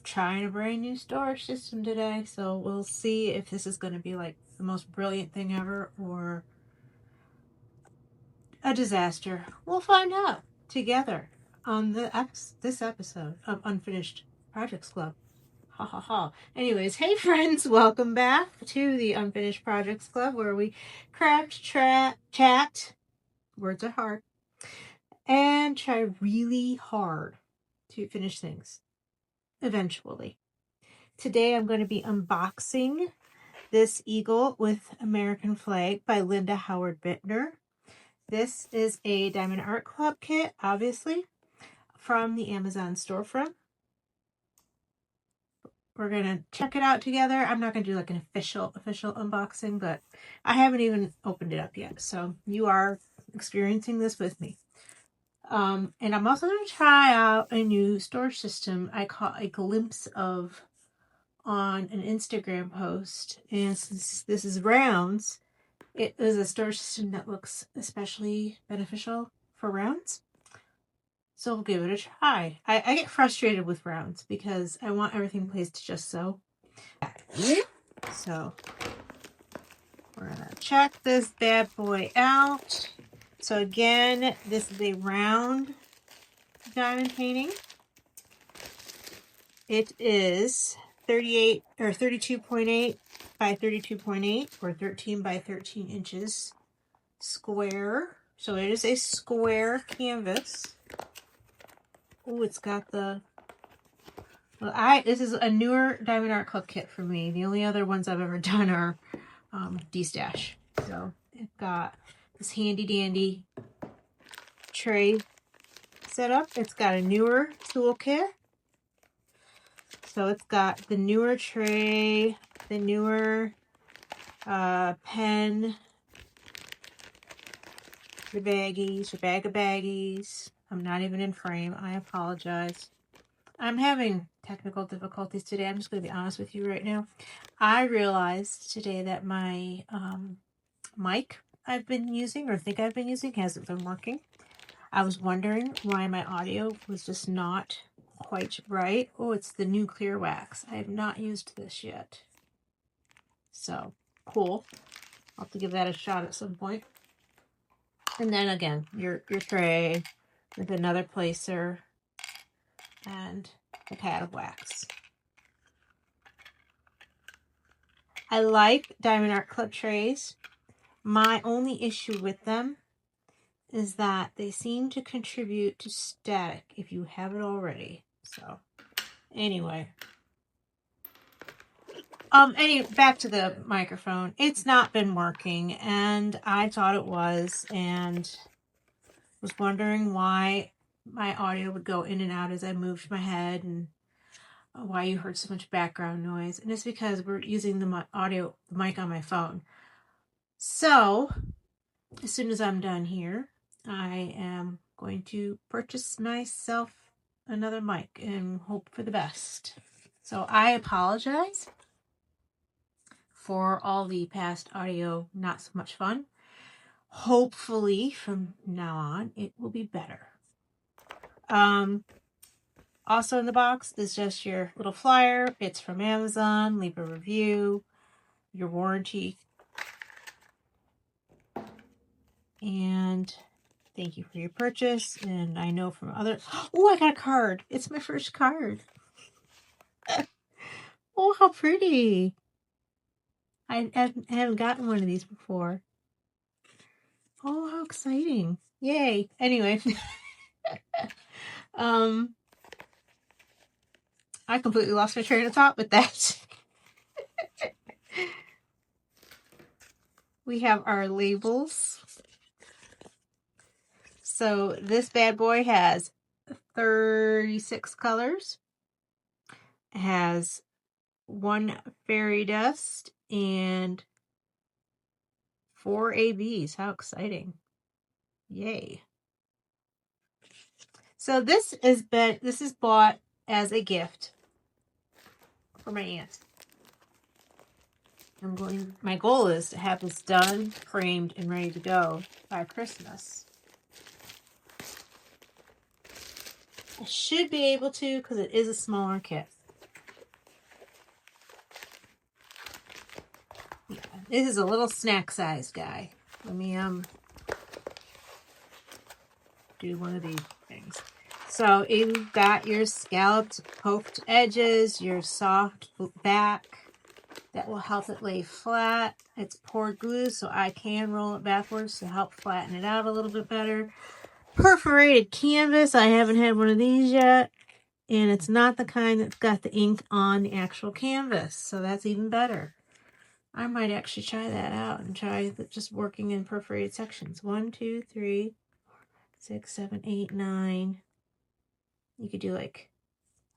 trying a brand new storage system today, so we'll see if this is going to be like the most brilliant thing ever or a disaster. We'll find out together on this episode of Unfinished Projects Club. Ha ha ha. Anyways, hey friends, welcome back to the Unfinished Projects Club, where we craft, chat, words are hard, and try really hard to finish things eventually. Today I'm going to be unboxing this eagle with American flag by Linda Howard Bitner. This is a Diamond Art Club kit, obviously, from the Amazon storefront. We're going to check it out together. I'm not going to do like an official unboxing, but I haven't even opened it up yet. So you are experiencing this with me. And I'm also going to try out a new storage system I caught a glimpse of on an Instagram post. And since this is rounds, it is a storage system that looks especially beneficial for rounds. So we'll give it a try. I get frustrated with rounds because I want everything placed just so. So we're going to check this bad boy out. So again, this is a round diamond painting. It is 38 or 32.8 by 32.8 or 13 by 13 inches square. So it is a square canvas. Oh, it's got the... Well, this is a newer Diamond Art Club kit for me. The only other ones I've ever done are D-Stash. So it's got this handy dandy tray set up. It's got a newer toolkit. So it's got the newer tray, the newer pen, the baggies, the bag of baggies. I'm not even in frame. I apologize. I'm having technical difficulties today. I'm just going to be honest with you right now. I realized today that my mic I've been using, or think I've been using, hasn't been working. I was wondering why my audio was just not quite right. Oh, it's the new clear wax. I have not used this yet. So, cool. I'll have to give that a shot at some point. And then again, your tray with another placer and a pad of wax. I like Diamond Art Club trays. My only issue with them is that they seem to contribute to static if you have it already. So, anyway. Back to the microphone. It's not been working, and I thought it was, and was wondering why my audio would go in and out as I moved my head, and why you heard so much background noise. And it's because we're using the mic on my phone. So, as soon as I'm done here, I am going to purchase myself another mic and hope for the best. So I apologize for all the past audio not so much fun. Hopefully from now on it will be better. Also in the box is just your little flyer. It's from Amazon. Leave a review, your warranty, and thank you for your purchase. And I know from other... Oh, I got a card. It's my first card. Oh, how pretty. I haven't gotten one of these before. Oh, how exciting. Yay. Anyway. I completely lost my train of thought with that. We have our labels. So this bad boy has 36 colors. It has 1 fairy dust and 4 ABs. How exciting. Yay. So this is bought as a gift for my aunt. My goal is to have this done, framed, and ready to go by Christmas. I should be able to, because it is a smaller kit. This is a little snack size guy. Let me do one of these things. So you've got your scalloped poked edges, your soft back that will help it lay flat. It's poured glue, so I can roll it backwards to help flatten it out a little bit better. Perforated canvas. I haven't had one of these yet. And it's not the kind that's got the ink on the actual canvas, so that's even better. I might actually try that out and try just working in perforated sections. 1, 2, 3, 6, 7, 8, 9. You could do like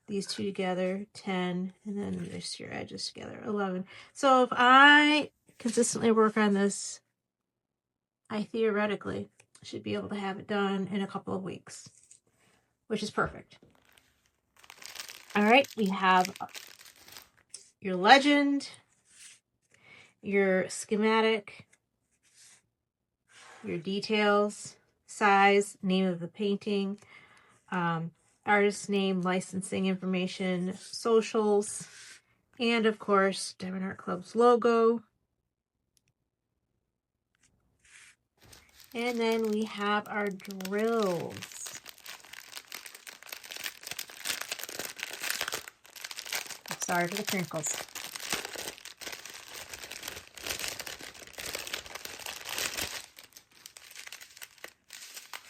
these two together, 10, and then just your edges together, 11. So if I consistently work on this, I theoretically should be able to have it done in a couple of weeks, which is perfect. All right, we have your legend, your schematic, your details, size, name of the painting, artist name, licensing information, socials, and of course, Diamond Art Club's logo. And then we have our drills. Sorry for the crinkles.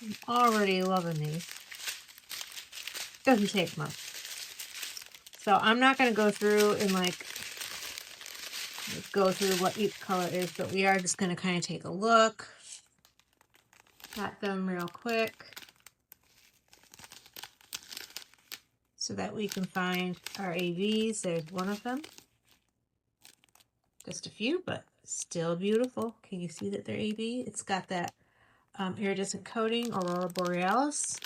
I'm already loving these. Doesn't take much. So I'm not going to go through and go through what each color is, but we are just going to kind of take a look at them real quick so that we can find our AVs. There's one of them. Just a few, but still beautiful. Can you see that they're AV? It's got that iridescent coating, Aurora Borealis.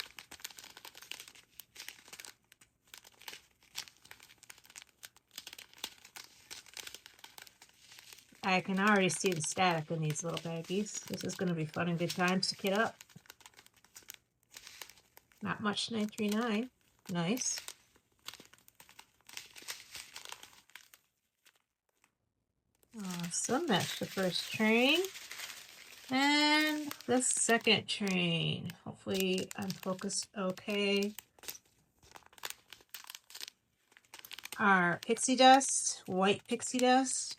I can already see the static in these little baggies. This is going to be fun and good times to kit up. Not much 939. Nice. Awesome. That's the first train. And the second train. Hopefully I'm focused okay. Our pixie dust, white pixie dust.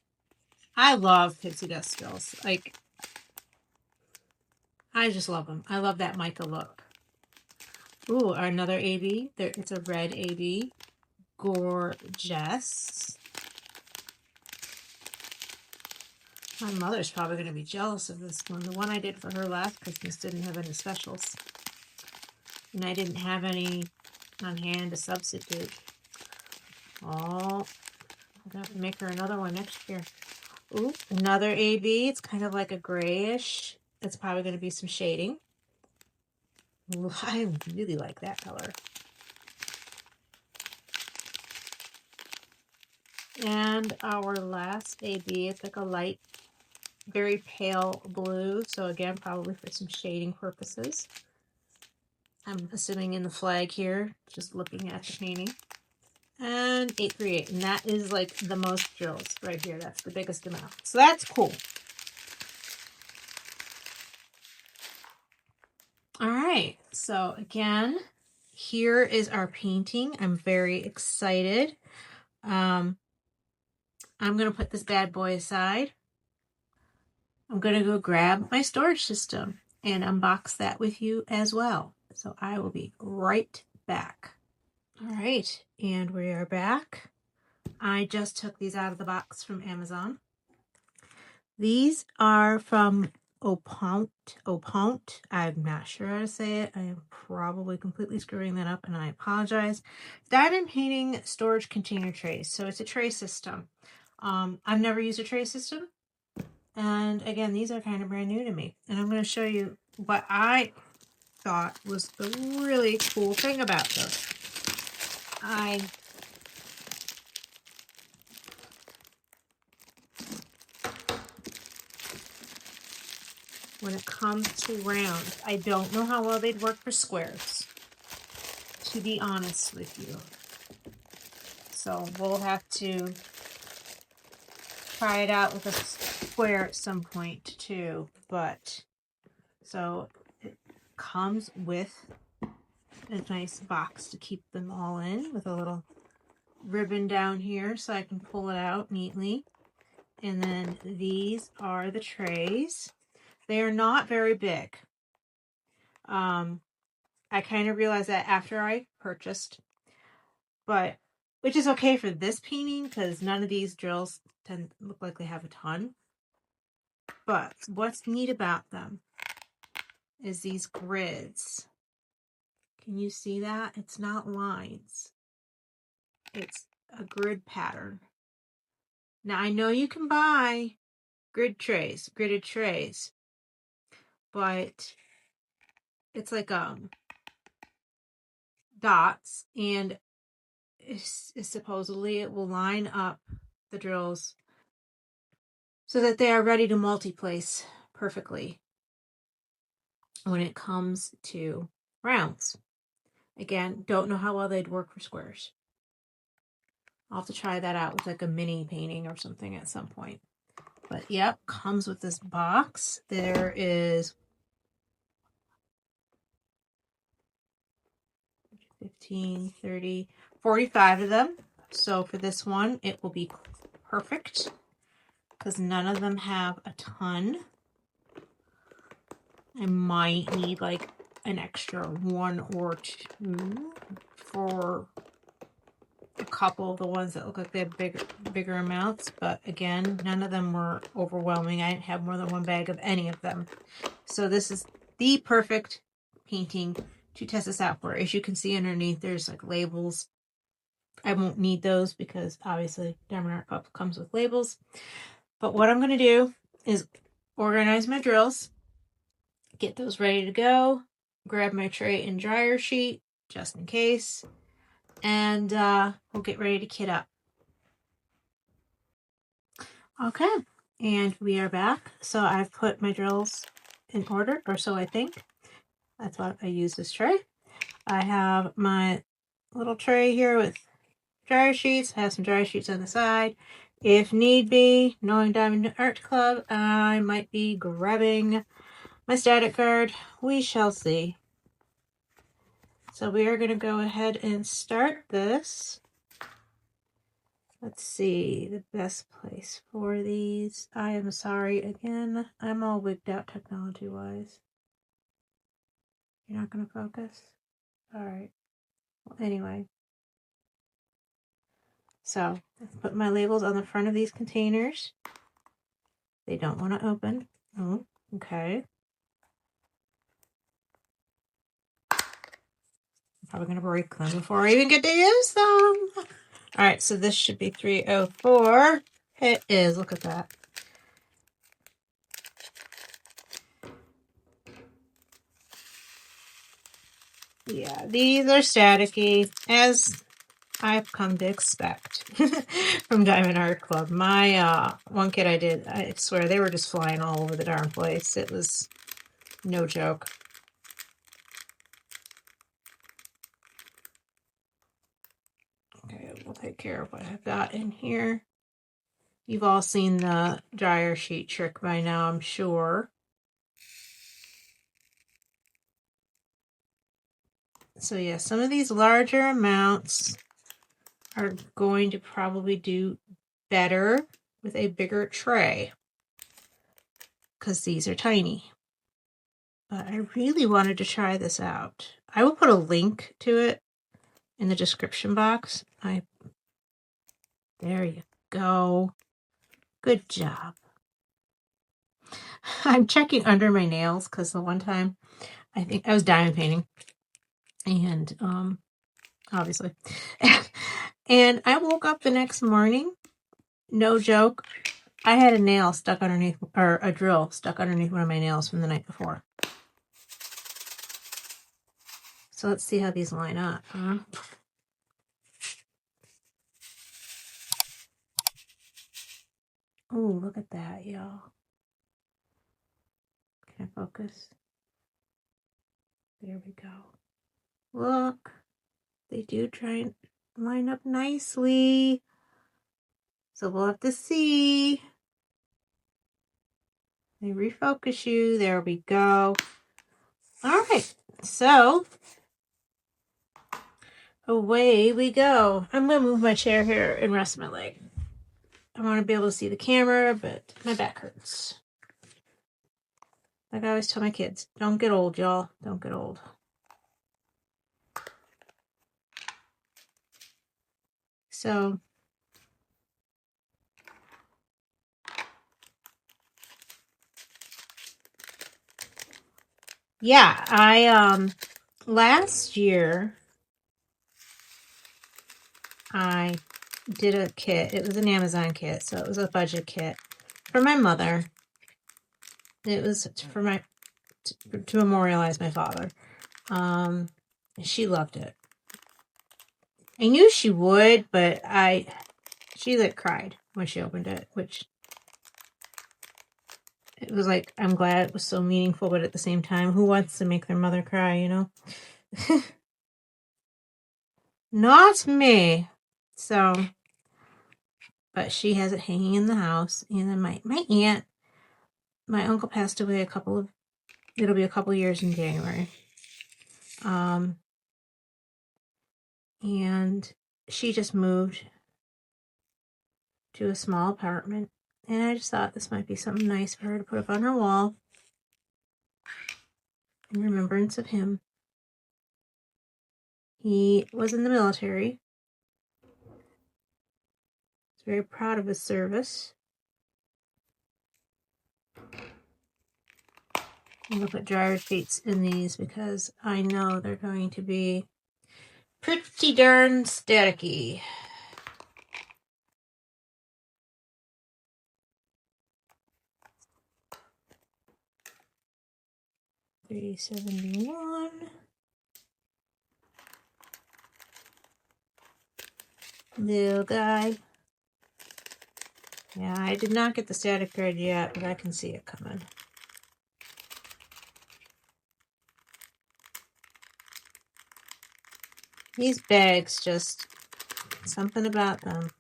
I love pixie dust stills. Like, I just love them. I love that mica look. Ooh, another AB. It's a red AB. Gorgeous. My mother's probably going to be jealous of this one. The one I did for her last Christmas didn't have any specials. And I didn't have any on hand to substitute. Oh, I'm going to have to make her another one next year. Ooh, another AB. It's kind of like a grayish. It's probably going to be some shading. Ooh, I really like that color. And our last AB, it's like a light, very pale blue. So again, probably for some shading purposes. I'm assuming in the flag here, just looking at the painting. And 838, and that is like the most drills right here. That's the biggest amount. So that's cool. All right, so again, here is our painting. I'm very excited. I'm going to put this bad boy aside. I'm going to go grab my storage system and unbox that with you as well. So I will be right back. All right, and we are back. I just took these out of the box from Amazon. These are from Opont. I'm not sure how to say it. I am probably completely screwing that up, and I apologize. Diamond painting storage container trays. So it's a tray system. I've never used a tray system. And again, these are kind of brand new to me. And I'm going to show you what I thought was the really cool thing about this. When it comes to rounds, I don't know how well they'd work for squares, to be honest with you. So we'll have to try it out with square at some point too, but so it comes with a nice box to keep them all in with a little ribbon down here so I can pull it out neatly. And then these are the trays. They are not very big. I kind of realized that after I purchased, but which is okay for this painting because none of these drills look like they have a ton. But what's neat about them is these grids. Can you see that? It's not lines. It's a grid pattern. Now I know you can buy gridded trays, but it's like dots, and supposedly it will line up the drills so that they are ready to multi-place perfectly when it comes to rounds. Again, don't know how well they'd work for squares. I'll have to try that out with like a mini painting or something at some point. But yep, comes with this box. There is 15, 30, 45 of them. So for this one, it will be perfect because none of them have a ton. I might need like an extra one or two for a couple of the ones that look like they have bigger amounts, but again, none of them were overwhelming. I didn't have more than one bag of any of them. So this is the perfect painting to test this out for. As you can see underneath, there's like labels. I won't need those because obviously Diamond Art Club comes with labels. But what I'm going to do is organize my drills, get those ready to go, grab my tray and dryer sheet just in case, and we'll get ready to kit up. Okay, and we are back. So I've put my drills in order, or so I think. That's why I use this tray. I have my little tray here with dryer sheets. I have some dryer sheets on the side. If need be, knowing Diamond Art Club, I might be grabbing my static guard. We shall see. So we are going to go ahead and start this. Let's see, the best place for these. I am sorry again. I'm all wigged out technology-wise. You're not going to focus? Alright. Well, anyway. So, let's put my labels on the front of these containers. They don't want to open. Oh, okay. I'm probably going to break them before I even get to use them. Alright, so this should be 304. It is. Look at that. Yeah, these are staticky, as I've come to expect from Diamond Art Club. My one kit I did, I swear they were just flying all over the darn place. It was no joke. Okay, we'll take care of what I've got in here. You've all seen the dryer sheet trick by now, I'm sure. So yeah, some of these larger amounts are going to probably do better with a bigger tray because these are tiny. But I really wanted to try this out. I will put a link to it in the description box. There you go. Good job. I'm checking under my nails because the one time I think I was diamond painting, and obviously, and I woke up the next morning. No joke. I had a nail stuck underneath, or a drill stuck underneath one of my nails from the night before. So let's see how these line up. Oh, look at that, y'all. Can I focus? There we go. Look, they do try and line up nicely. So we'll have to see. Let me refocus you. There we go. All right. So away we go. I'm going to move my chair here and rest my leg. I want to be able to see the camera, but my back hurts. Like I always tell my kids, don't get old, y'all. Don't get old. So, yeah, I, last year, I did a kit. It was an Amazon kit, so it was a budget kit for my mother. It was for my, to memorialize my father. She loved it. I knew she would, but she like cried when she opened it, which it was like, I'm glad it was so meaningful, but at the same time, who wants to make their mother cry, you know? Not me. So, but she has it hanging in the house. And then my aunt, my uncle passed away it'll be a couple years in January. And she just moved to a small apartment. And I just thought this might be something nice for her to put up on her wall in remembrance of him. He was in the military. He's very proud of his service. I'm going to put dryer sheets in these because I know they're going to be pretty darn staticky. $3.71. Little guy. Yeah, I did not get the static grid yet, but I can see it coming. These bags, just something about them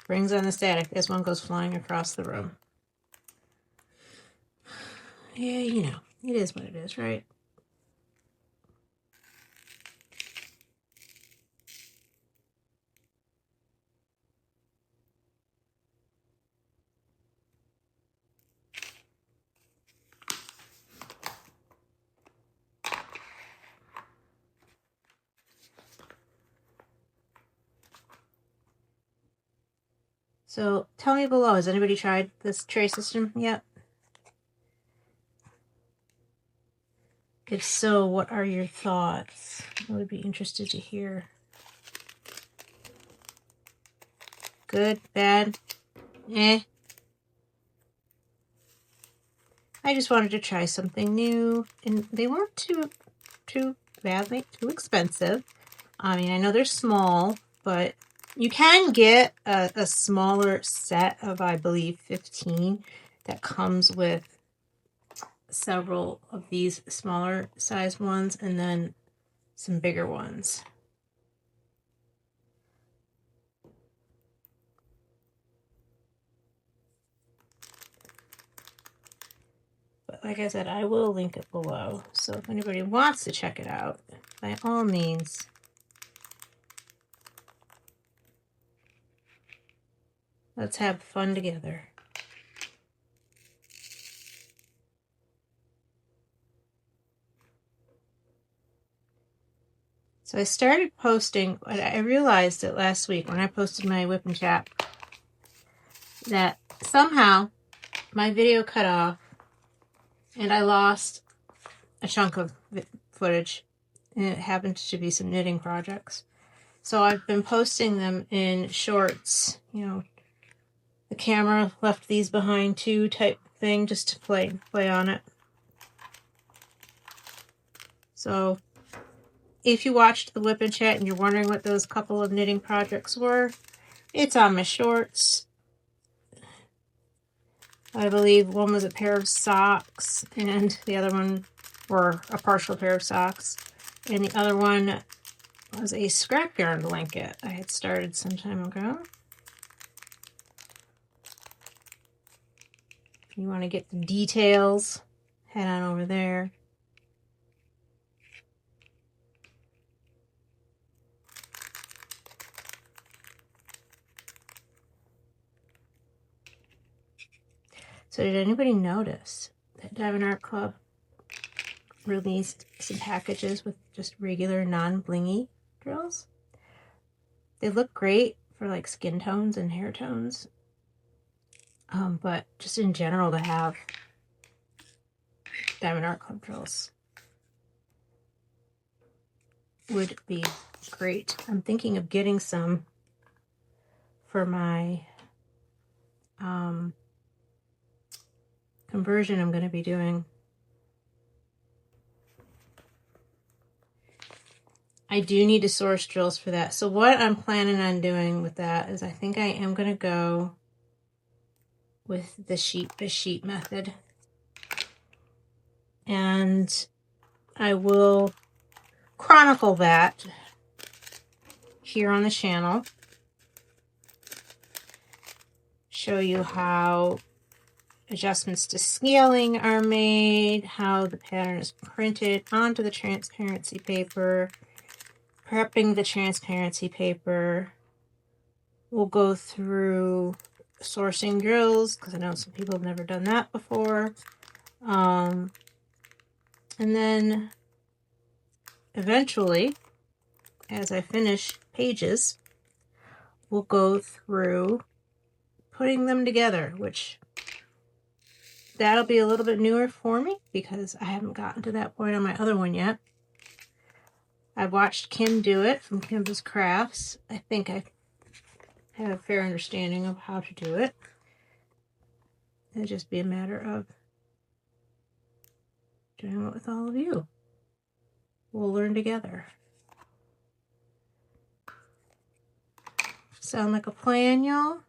brings on the static as one goes flying across the room. Yeah, you know, it is what it is, right? So tell me below, has anybody tried this tray system yet? If so, what are your thoughts? I would be interested to hear. Good, bad, eh? I just wanted to try something new, and they weren't too badly too expensive. I mean, I know they're small, but you can get a smaller set of, I believe, 15 that comes with several of these smaller size ones and then some bigger ones. But like I said, I will link it below. So if anybody wants to check it out, by all means. Let's have fun together. So I started posting, I realized it last week when I posted my whip and chat that somehow my video cut off and I lost a chunk of footage, and it happened to be some knitting projects. So I've been posting them in shorts, you know, the camera left these behind too type thing, just to play on it. So if you watched the whip and chat and you're wondering what those couple of knitting projects were, it's on my shorts. I believe one was a pair of socks and the other one were a partial pair of socks. And the other one was a scrap yarn blanket I had started some time ago. you want to get the details, head on over there. So did anybody notice that Diamond Art Club released some packages with just regular non-blingy drills? They look great for like skin tones and hair tones. But just in general to have Diamond Art Club drills would be great. I'm thinking of getting some for my conversion I'm going to be doing. I do need to source drills for that. So what I'm planning on doing with that is I think I am going to go with the sheet method. And I will chronicle that here on the channel. Show you how adjustments to scaling are made, how the pattern is printed onto the transparency paper, prepping the transparency paper. We'll go through sourcing drills, because I know some people have never done that before. And then eventually, as I finish pages, we'll go through putting them together, which that'll be a little bit newer for me because I haven't gotten to that point on my other one yet. I've watched Kim do it from Kim's Crafts. I think I have a fair understanding of how to do it. It'll just be a matter of doing it with all of you. We'll learn together. Sound like a plan, y'all?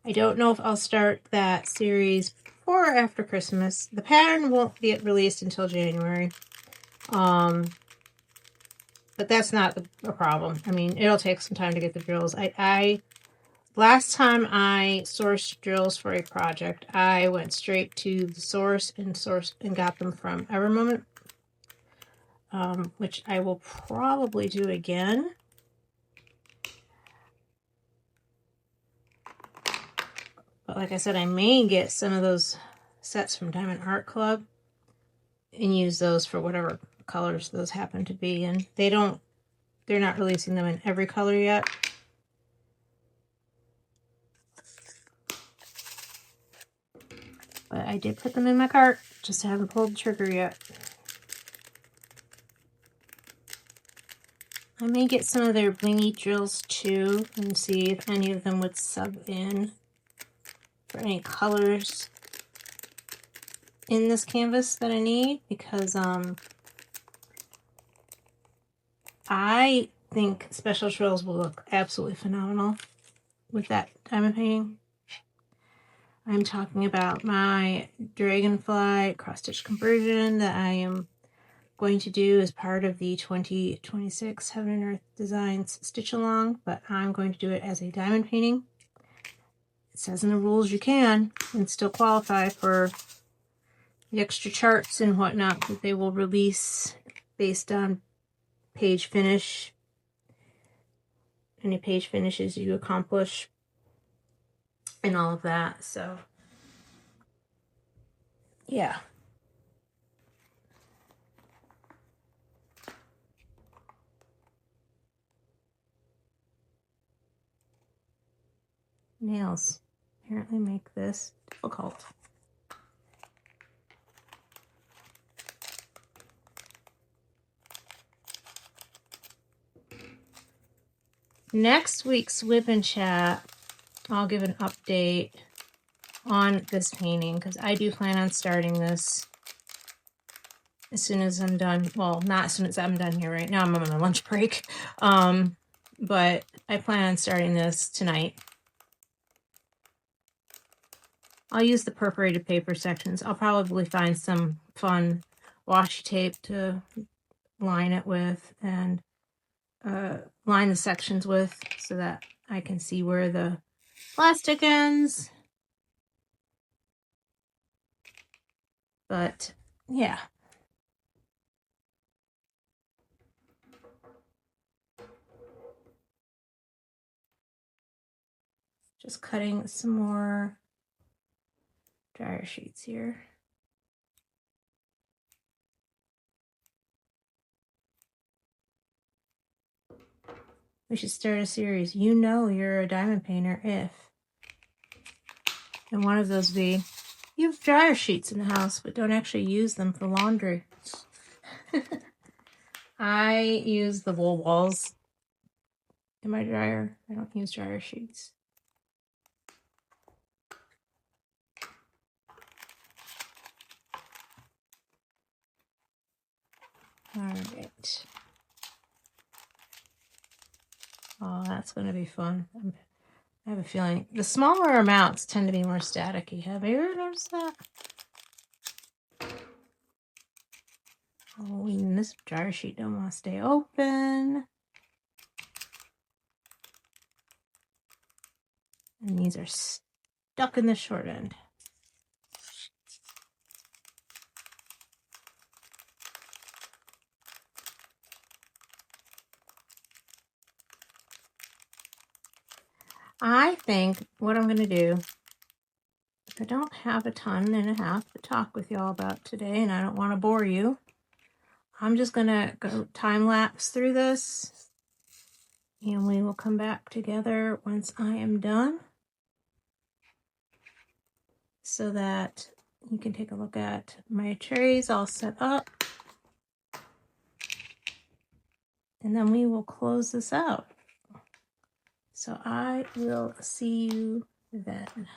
I don't know if I'll start that series before or after Christmas. The pattern won't get released until January. But that's not a problem. I mean, it'll take some time to get the drills. Last time I sourced drills for a project, I went straight to the source and got them from Evermoment, which I will probably do again. But like I said, I may get some of those sets from Diamond Art Club and use those for whatever colors those happen to be. And they're not releasing them in every color yet. But I did put them in my cart, just haven't pulled the trigger yet. I may get some of their blingy drills too and see if any of them would sub in for any colors in this canvas that I need, because I think special drills will look absolutely phenomenal with that diamond painting. I'm talking about my Dragonfly cross-stitch conversion that I am going to do as part of the 2026 Heaven and Earth Designs Stitch Along, but I'm going to do it as a diamond painting. It says in the rules you can and still qualify for the extra charts and whatnot that they will release based on page finish, any page finishes you accomplish, and all of that. So yeah. Nails apparently make this difficult. Next week's Whip and Chat, I'll give an update on this painting, because I do plan on starting this as soon as I'm done. Well, not as soon as I'm done here right now. I'm on a lunch break. But I plan on starting this tonight. I'll use the perforated paper sections. I'll probably find some fun washi tape to line it with, and line the sections with so that I can see where the plastic ends. But yeah. Just cutting some more dryer sheets here. We should start a series. You know you're a diamond painter if. And one of those be, you have dryer sheets in the house, but don't actually use them for laundry. I use the wool balls in my dryer. I don't use dryer sheets. All right. Oh, that's going to be fun. I have a feeling the smaller amounts tend to be more staticky. Have you ever noticed that? Oh, and this dryer sheet don't want to stay open. And these are stuck in the short end. I think what I'm going to do, if I don't have a ton and a half to talk with y'all about today, and I don't want to bore you, I'm just going to go time-lapse through this, and we will come back together once I am done so that you can take a look at my trays all set up. And then we will close this out. So I will see you then.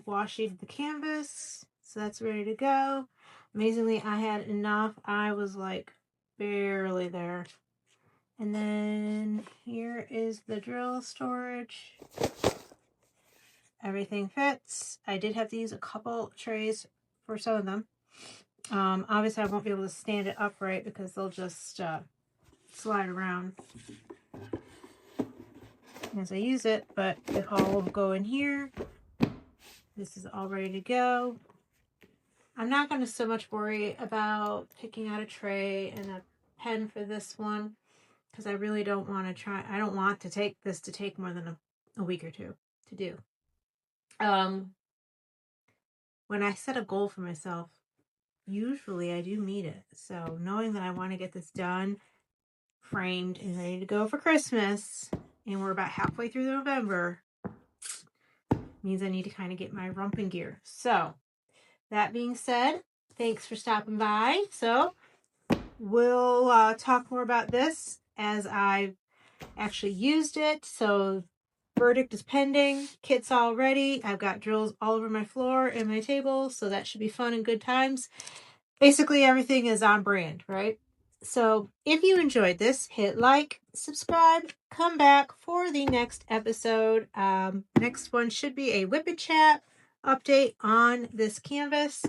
washi the canvas, so that's ready to go. Amazingly, I had enough. I was like barely there. And then here is the drill storage. Everything fits. I did have to use a couple trays for some of them. Obviously, I won't be able to stand it upright because they'll just slide around as I use it, but it all will go in here. This is all ready to go. I'm not going to so much worry about picking out a tray and a pen for this one because I really don't want to try. I don't want to take this to take more than a week or two to do. When I set a goal for myself, usually I do meet it. So knowing that I want to get this done, framed, and ready to go for Christmas, and we're about halfway through November, means I need to kind of get my rumping gear. So that being said, thanks for stopping by. So we'll talk more about this as I've actually used it. So verdict is pending. Kit's all ready. I've got drills all over my floor and my table, so that should be fun and good times. Basically, everything is on brand, right? So if you enjoyed this, hit like, subscribe, come back for the next episode. Next one should be a Whip and Chat update on this canvas.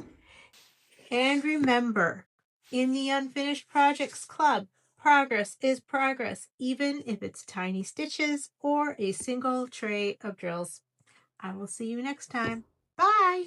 And remember, in the Unfinished Projects Club, progress is progress, even if it's tiny stitches or a single tray of drills. I will see you next time. Bye!